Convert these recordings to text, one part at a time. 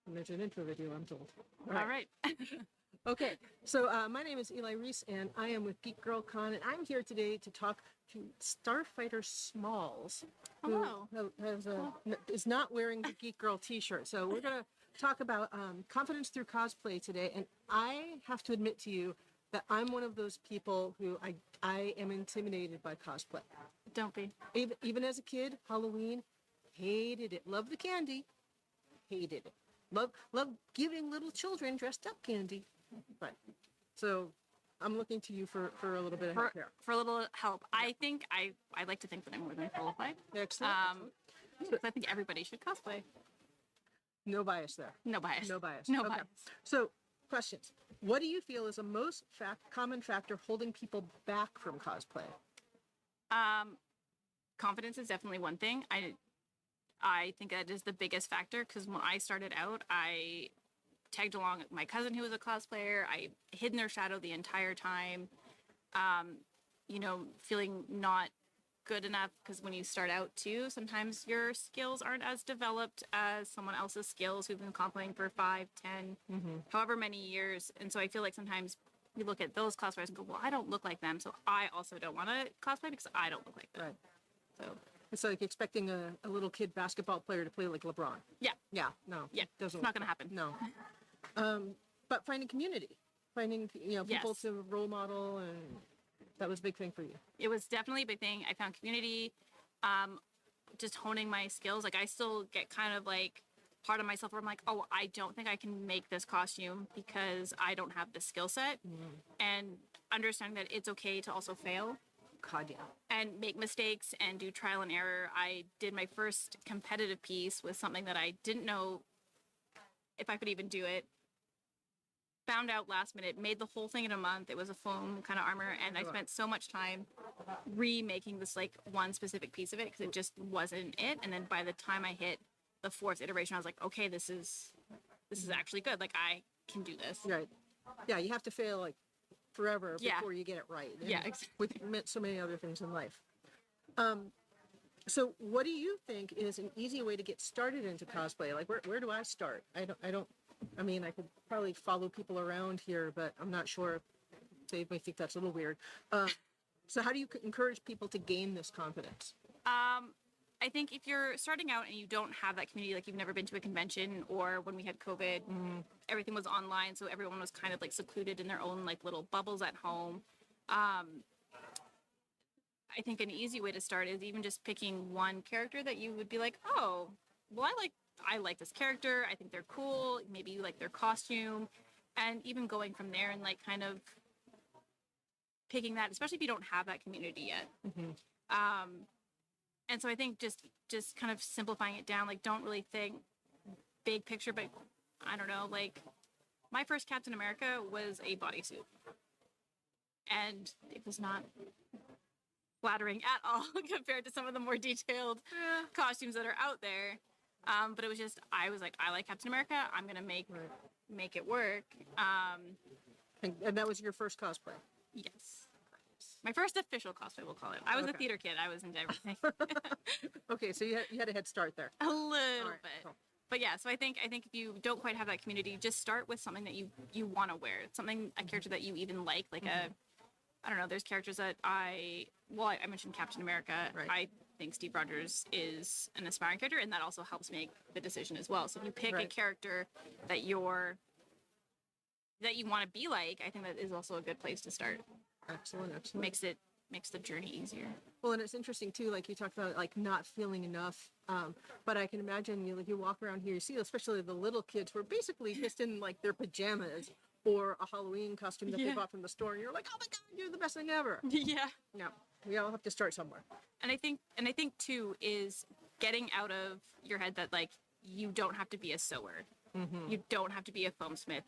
And there's an intro video, I'm told. All right. Okay, so my name is Eli Reese, and I am with GeekGirlCon, and I'm here today to talk to Starfighter Smalls, Hello. who is not wearing the Geek Girl t-shirt. So we're going to talk about confidence through cosplay today, and I have to admit to you that I'm one of those people who I am intimidated by cosplay. Don't be. Even as a kid, Halloween, hated it. Loved the candy, hated it. Love giving little children dressed up candy. But so I'm looking to you for a little bit of help here. For a little help. I think I like to think that I'm more than qualified. Excellent. So I think everybody should cosplay. No bias there. No bias. No bias. No Okay. bias. So, questions. What do you feel is the most common factor holding people back from cosplay? Confidence is definitely one thing. I think that is the biggest factor because when I started out, I tagged along with my cousin who was a cosplayer. I hid in their shadow the entire time, feeling not good enough because when you start out too, sometimes your skills aren't as developed as someone else's skills who've been cosplaying for 5, 10, however many years. And so I feel like sometimes you look at those cosplayers and go, well, I don't look like them, so I also don't want to cosplay because I don't look like them. Right. So it's like expecting a little kid basketball player to play like LeBron. yeah. Yeah. No. Yeah. Doesn't It's not going to happen. No. But finding community, finding people Yes. to role model, and that was a big thing for you. It was definitely a big thing. I found community, just honing my skills. Like I still get kind of like part of myself where I'm like, oh, I don't think I can make this costume because I don't have the skill set. And understanding that it's okay to also fail. God, yeah. And make mistakes and do trial and error. I did my first competitive piece with something that I didn't know if I could even do it. Found out last minute, made the whole thing in a month. It was a foam kind of armor, and I spent so much time remaking this like one specific piece of it because it just wasn't it. And then by the time I hit the 4th iteration, I was like, okay, this is actually good. Like I can do this. Right. Yeah, you have to fail like forever Yeah. before you get it right. And Yeah, exactly. with so many other things in life. So what do you think is an easy way to get started into cosplay? Like where do I start? I mean, I could probably follow people around here, but I'm not sure. They may think that's a little weird. So how do you encourage people to gain this confidence? I think if you're starting out and you don't have that community, like you've never been to a convention, or when we had COVID, everything was online, so everyone was kind of like secluded in their own like little bubbles at home. I think an easy way to start is even just picking one character that you would be like, oh, well, I like this character. I think they're cool. Maybe you like their costume, and even going from there and like kind of picking that, especially if you don't have that community yet. And so I think just kind of simplifying it down, like don't really think big picture, but I don't know, like my first Captain America was a bodysuit. And it was not flattering at all compared to some of the more detailed costumes that are out there. But it was just, I was like, I like Captain America. I'm going to make it work. And that was your first cosplay? Yes. My first official cosplay, we'll call it. I was a theater kid. I was into everything. Okay, so you had a head start there. A little bit. Cool. But yeah, so I think if you don't quite have that community, just start with something that you want to wear. Something, a character that you even like I don't know, there's characters that I mentioned Captain America. Right. I think Steve Rogers is an aspiring character, and that also helps make the decision as well. So if you pick a character that you want to be like, I think that is also a good place to start. Excellent. Makes the journey easier. Well, and it's interesting too, like you talked about, like not feeling enough. But I can imagine you walk around here, you see, especially the little kids who are basically just in like their pajamas or a Halloween costume that they bought from the store, and you're like, oh my God, you're the best thing ever. Yeah. No, we all have to start somewhere. And I think too is getting out of your head that like you don't have to be a sewer. You don't have to be a foamsmith.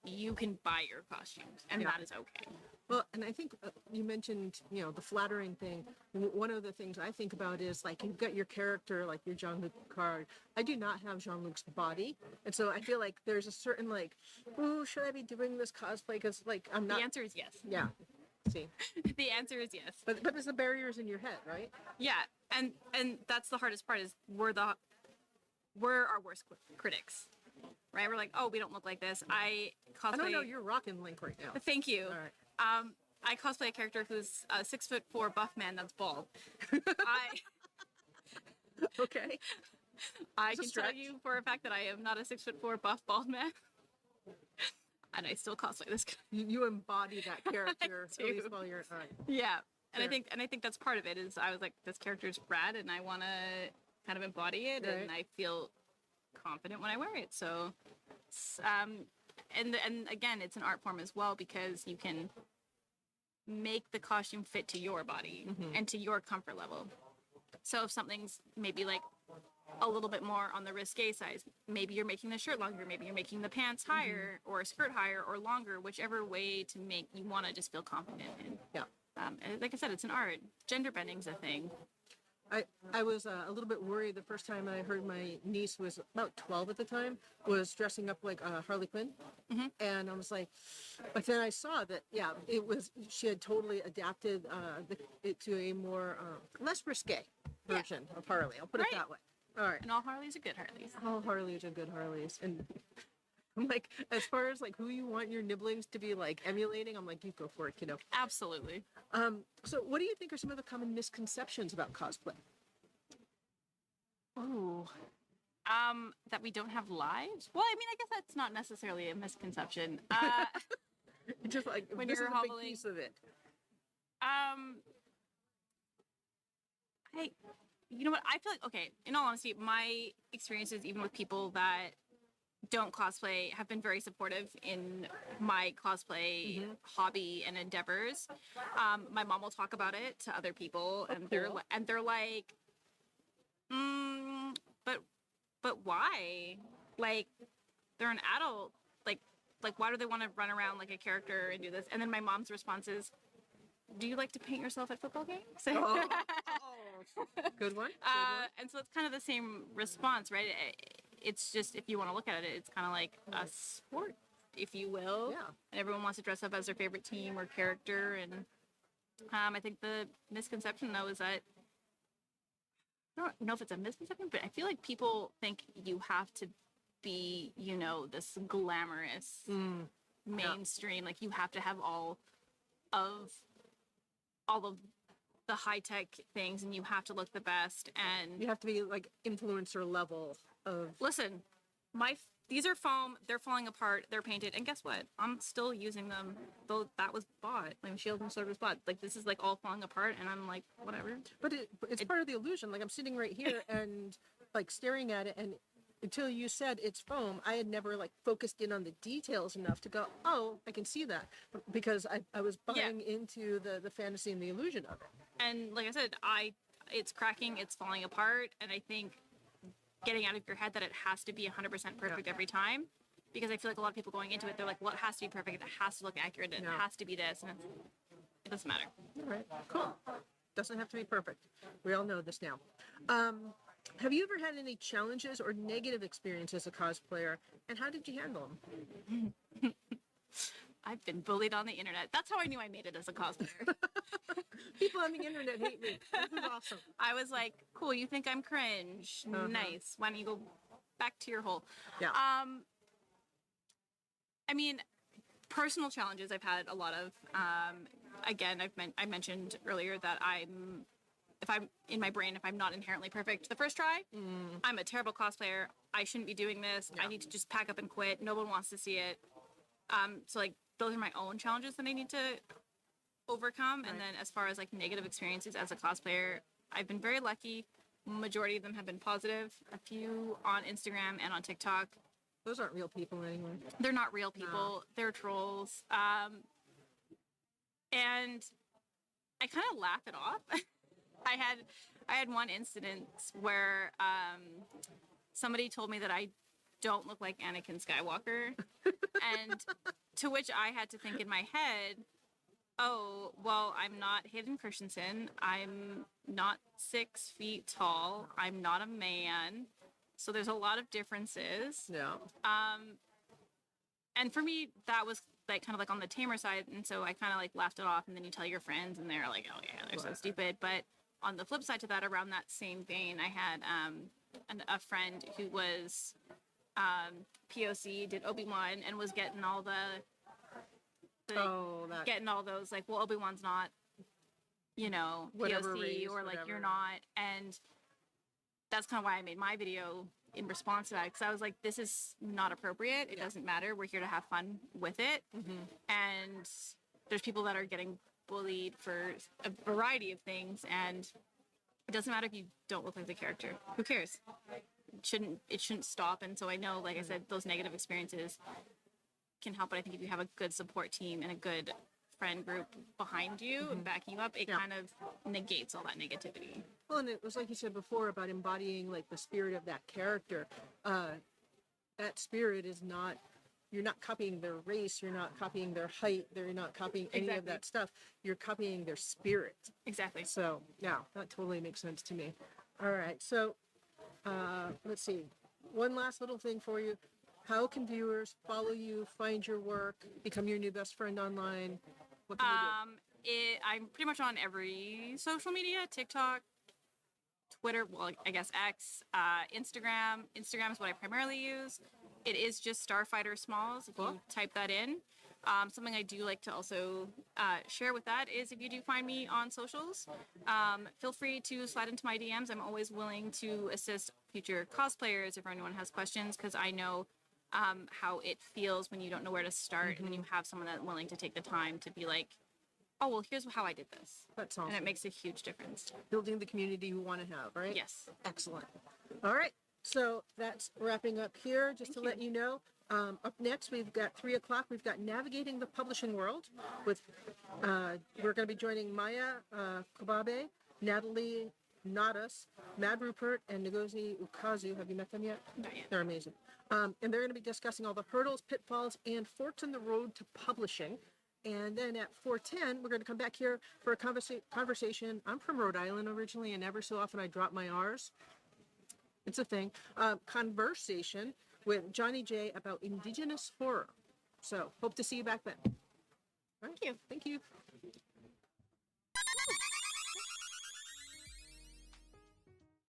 You can buy your costumes, and that is okay. Well, and I think you mentioned, the flattering thing. One of the things I think about is like you've got your character, like your Jean-Luc Picard. I do not have Jean-Luc's body, and so I feel like there's a certain like, ooh, should I be doing this cosplay? Because like I'm not. The answer is yes. Yeah. See. The answer is yes. But there's the barriers in your head, right? Yeah, and that's the hardest part is we're our worst critics. right? We're like, oh, we don't look like this. I cosplay. I don't know. You're rocking Link right now. Thank you. All right. I cosplay a character who's a 6'4" buff man that's bald. I Okay. I It's a can tell stretch. you for a fact that I am not a 6'4" buff bald man. And I still cosplay this guy. You embody that character at do. least while you're. All right. Yeah. And Fair. I think that's part of it is I was like, this character's rad and I wanna kind of embody it Right. and I feel confident when I wear it. So it's, and again, it's an art form as well because you can make the costume fit to your body and to your comfort level. So if something's maybe like a little bit more on the risque size, maybe you're making the shirt longer, maybe you're making the pants higher or a skirt higher or longer, whichever way to make you want to just feel confident in. Yeah. And like I said, it's an art. Gender bending's a thing. I was a little bit worried the first time I heard my niece was about 12 at the time was dressing up like Harley Quinn, and I was like, but then I saw that it was she had totally adapted it to a more less risque version of Harley. I'll put it Right. that way. All right, And all Harleys are good Harleys. all Harleys are good Harleys, and I'm like, as far as like who you want your nibblings to be like emulating, I'm like, you go for it, kiddo. Absolutely. So what do you think are some of the common misconceptions about cosplay? Ooh. That we don't have lives? Well, I mean, I guess that's not necessarily a misconception. Just like When this you're is a big hobbling- piece of it. You know what? I feel like, okay, in all honesty, my experiences, even with people that don't cosplay, have been very supportive in my cosplay hobby and endeavors. My mom will talk about it to other people, and cool. they're like, but why? Like, they're an adult. Like why do they want to run around like a character and do this? And then my mom's response is, do you like to paint yourself at football games? Oh, good one. And so it's kind of the same response, right? It's just, if you want to look at it, it's kind of like a sport, if you will. Yeah. And everyone wants to dress up as their favorite team or character. And I think the misconception, though, is that, I don't know if it's a misconception, but I feel like people think you have to be, you know, this glamorous mainstream. Like you have to have all of the high-tech things and you have to look the best. And You have to be like influencer level of. listen, these are foam, they're falling apart, they're painted, and guess what? I'm still using them, though that was bought. Like Shield and Sword was bought. Like this is like all falling apart and I'm like, whatever. But it's part of the illusion. Like I'm sitting right here and like staring at it, and until you said it's foam, I had never like focused in on the details enough to go, oh, I can see that, because I was buying into the fantasy and the illusion of it. And like I said, it's cracking, it's falling apart, and I think getting out of your head that it has to be 100% perfect every time, because I feel like a lot of people going into it, they're like, well, it has to be perfect, it has to look accurate, it has to be this, and it doesn't matter. All right, cool. Doesn't have to be perfect. We all know this now. Have you ever had any challenges or negative experiences as a cosplayer, and how did you handle them? I've been bullied on the internet. That's how I knew I made it as a cosplayer. People on the internet hate me. This is awesome. I was like, cool, you think I'm cringe? Nice. Why don't you go back to your hole? Yeah. I mean, personal challenges I've had a lot of. Again, I mentioned earlier that if I'm in my brain, if I'm not inherently perfect the first try, I'm a terrible cosplayer. I shouldn't be doing this. I need to just pack up and quit. No one wants to see it. So like those are my own challenges that I need to overcome. And then as far as like negative experiences as a cosplayer, I've been very lucky. Majority of them have been positive. A few on Instagram and on TikTok. Those aren't real people anyway. They're not real people. They're trolls. And I kind of laugh it off. I had one incident where somebody told me that I don't look like Anakin Skywalker, and to which I had to think in my head, oh, well, I'm not Hayden Christensen. I'm not 6 feet tall. I'm not a man. So there's a lot of differences. Yeah. And for me, that was like kind of like on the tamer side. And so I kind of like laughed it off. And then you tell your friends and they're like, oh yeah, they're so stupid. But on the flip side to that, around that same vein, I had a friend who was POC did Obi-Wan and was getting all that getting all those like, well, Obi-Wan's not, whatever POC race, or like whatever. you're not, and that's kind of why I made my video in response to that, because I was like, this is not appropriate. It doesn't matter. We're here to have fun with it, and there's people that are getting bullied for a variety of things, and it doesn't matter if you don't look like the character. Who cares? It shouldn't stop. And so I know, like I said, those negative experiences can help, but I think if you have a good support team and a good friend group behind you and backing you up, it kind of negates all that negativity. Well, and it was like you said before about embodying like the spirit of that character. That spirit is not, you're not copying their race, you're not copying their height, you're not copying any of that stuff. You're copying their spirit. Exactly. So yeah, that totally makes sense to me. All right, so let's see. One last little thing for you. How can viewers follow you, find your work, become your new best friend online? What can they do? I'm pretty much on every social media: TikTok, Twitter, well, I guess X, Instagram. Instagram is what I primarily use. It is just Starfighter Smalls if you type that in. Something I do like to also share with that is if you do find me on socials, feel free to slide into my DMs. I'm always willing to assist future cosplayers if anyone has questions, because I know how it feels when you don't know where to start, and then you have someone that's willing to take the time to be like, oh, well, here's how I did this. That's awesome. And it makes a huge difference. Building the community you want to have, right? Yes. Excellent. All right. So that's wrapping up here. Just to let you know, up next we've got 3 o'clock. We've got Navigating the Publishing World with, we're going to be joining Maya Kobabe, Natalie Nadas, Mad Rupert, and Ngozi Ukazu. Have you met them yet? Not yet. They're amazing. And they're going to be discussing all the hurdles, pitfalls, and forks in the road to publishing. And then at 4:10, we're going to come back here for a conversation. I'm from Rhode Island originally, and ever so often I drop my R's. It's a thing. Conversation with Johnny J about Indigenous horror. So hope to see you back then. Thank you. Thank you.